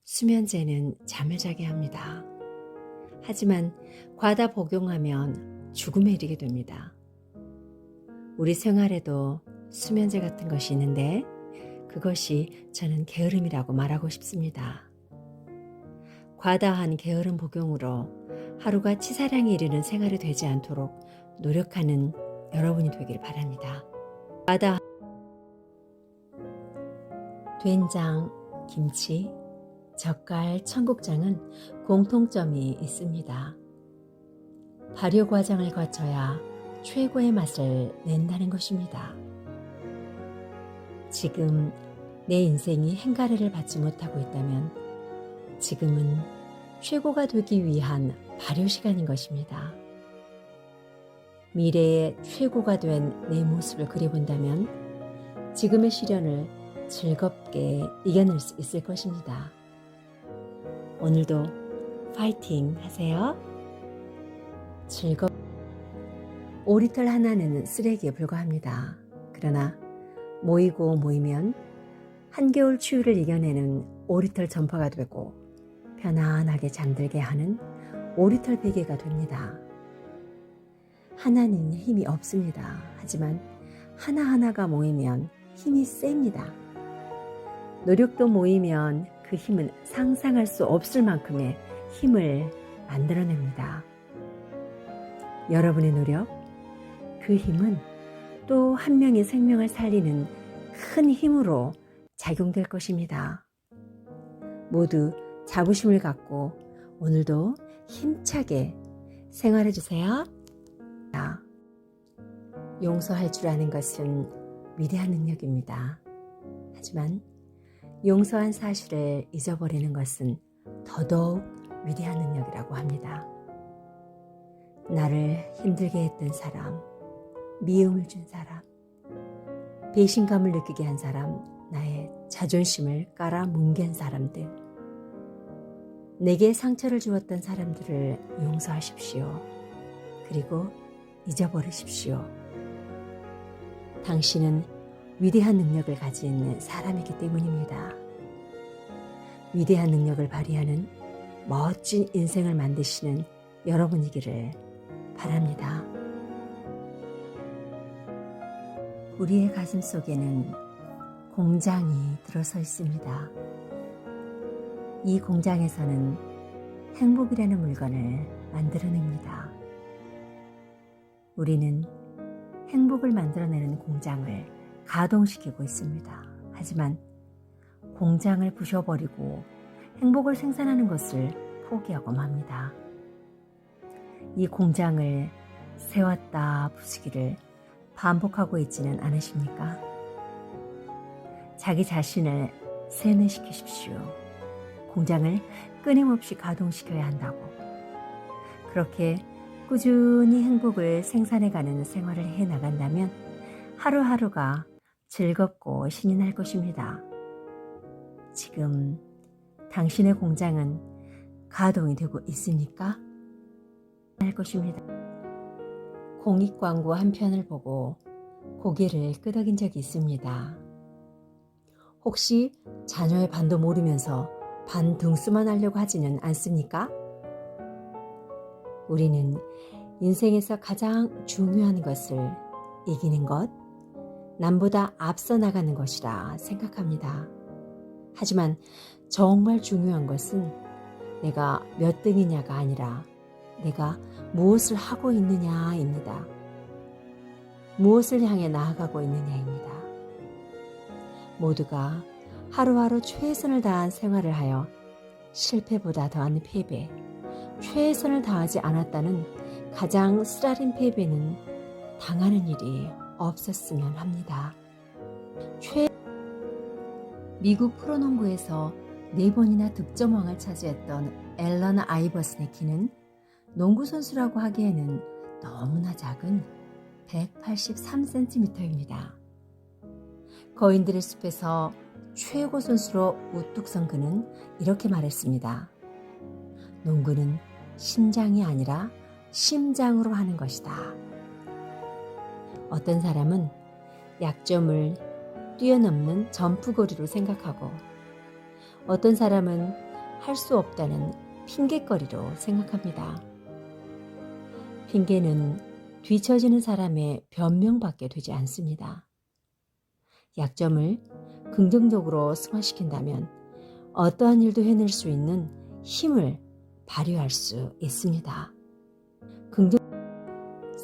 수면제는 잠을 자게 합니다. 하지만 과다 복용하면 죽음에 이르게 됩니다. 우리 생활에도 수면제 같은 것이 있는데 그것이 저는 게으름이라고 말하고 싶습니다. 과다한 게으름 복용으로 하루가 치사량에 이르는 생활이 되지 않도록 노력하는 여러분이 되길 바랍니다. 과다 된장, 김치, 젓갈, 청국장은 공통점이 있습니다. 발효 과정을 거쳐야 최고의 맛을 낸다는 것입니다. 지금 내 인생이 행가래를 받지 못하고 있다면 지금은 최고가 되기 위한 발효 시간인 것입니다. 미래의 최고가 된 내 모습을 그려본다면 지금의 시련을 즐겁게 이겨낼 수 있을 것입니다. 오늘도 파이팅 하세요. 오리털 하나는 쓰레기에 불과합니다. 그러나 모이고 모이면 한겨울 추위를 이겨내는 오리털 점퍼가 되고 편안하게 잠들게 하는 오리털 베개가 됩니다. 하나는 힘이 없습니다. 하지만 하나하나가 모이면 힘이 셉니다. 노력도 모이면 그 힘은 상상할 수 없을 만큼의 힘을 만들어냅니다. 여러분의 노력, 그 힘은 또 한 명의 생명을 살리는 큰 힘으로 작용될 것입니다. 모두 자부심을 갖고 오늘도 힘차게 생활해 주세요. 용서할 줄 아는 것은 위대한 능력입니다. 하지만 용서한 사실을 잊어버리는 것은 더더욱 위대한 능력이라고 합니다. 나를 힘들게 했던 사람, 미움을 준 사람, 배신감을 느끼게 한 사람, 나의 자존심을 깔아뭉갠 사람들, 내게 상처를 주었던 사람들을 용서하십시오. 그리고 잊어버리십시오. 당신은 위대한 능력을 가진 사람이기 때문입니다. 위대한 능력을 발휘하는 멋진 인생을 만드시는 여러분이기를 바랍니다. 우리의 가슴 속에는 공장이 들어서 있습니다. 이 공장에서는 행복이라는 물건을 만들어냅니다. 우리는 행복을 만들어내는 공장을 가동시키고 있습니다. 하지만 공장을 부셔버리고 행복을 생산하는 것을 포기하고 맙니다. 이 공장을 세웠다 부수기를 반복하고 있지는 않으십니까? 자기 자신을 세뇌시키십시오. 공장을 끊임없이 가동시켜야 한다고. 그렇게 꾸준히 행복을 생산해가는 생활을 해나간다면 하루하루가 즐겁고 신이 날 것입니다. 지금 당신의 공장은 가동이 되고 있습니까? 할 것입니다. 공익 광고 한 편을 보고 고개를 끄덕인 적이 있습니다. 혹시 자녀의 반도 모르면서 반등수만 하려고 하지는 않습니까? 우리는 인생에서 가장 중요한 것을 이기는 것, 남보다 앞서 나가는 것이라 생각합니다. 하지만 정말 중요한 것은 내가 몇 등이냐가 아니라 내가 무엇을 하고 있느냐입니다. 무엇을 향해 나아가고 있느냐입니다. 모두가 하루하루 최선을 다한 생활을 하여 실패보다 더한 패배, 최선을 다하지 않았다는 가장 쓰라린 패배는 당하는 일이 없었으면 합니다. 미국 프로농구에서 4번이나 득점왕을 차지했던 앨런 아이버슨의 키는 농구 선수라고 하기에는 너무나 작은 183cm입니다. 거인들의 숲에서 최고 선수로 우뚝 선 그는 이렇게 말했습니다. 농구는 신장이 아니라 심장으로 하는 것이다. 어떤 사람은 약점을 뛰어넘는 점프거리로 생각하고 어떤 사람은 할 수 없다는 핑곗거리로 생각합니다. 핑계는 뒤처지는 사람의 변명밖에 되지 않습니다. 약점을 긍정적으로 승화시킨다면 어떠한 일도 해낼 수 있는 힘을 발휘할 수 있습니다.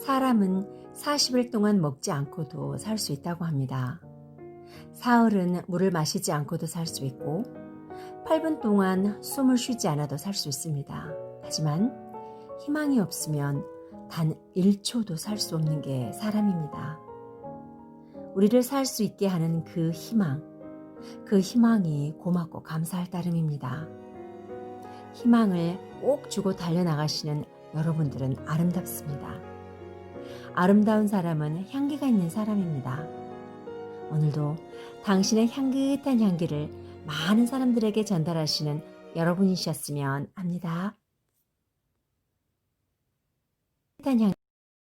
사람은 40일 동안 먹지 않고도 살 수 있다고 합니다. 사흘은 물을 마시지 않고도 살 수 있고 8분 동안 숨을 쉬지 않아도 살 수 있습니다. 하지만 희망이 없으면 단 1초도 살 수 없는 게 사람입니다. 우리를 살 수 있게 하는 그 희망이 고맙고 감사할 따름입니다. 희망을 꼭 주고 달려나가시는 여러분들은 아름답습니다. 아름다운 사람은 향기가 있는 사람입니다. 오늘도 당신의 향긋한 향기를 많은 사람들에게 전달하시는 여러분이셨으면 합니다. 향긋한 향기